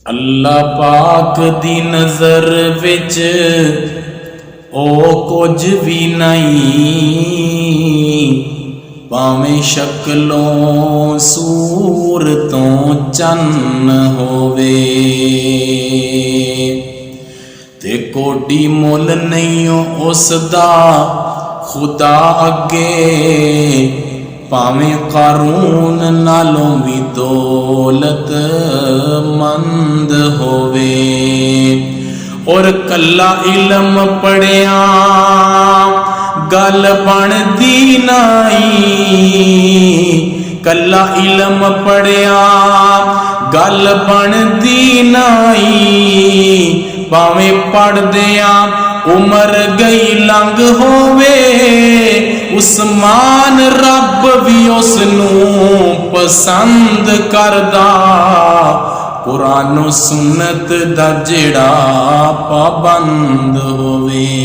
अल्लाह पाक दी नज़र विच ओ कुछ भी नहीं, भावें शक्लों सूरतों चन्न होवे, ते कोडी मुल नहीं उसदा खुदा अगे, भावें कारून नालों भी दौलत मंद होवे। और कला इलम पढ़िया गल बनदी नहीं, कला इलम पढ़िया गल बनदी नहीं, भावें पढ़दिया उमर गई लंघ होवे, उस्मान रब भी उसनूं पसंद करदा, कुरान सुन्नत दा जिहड़ा पाबंद होवे।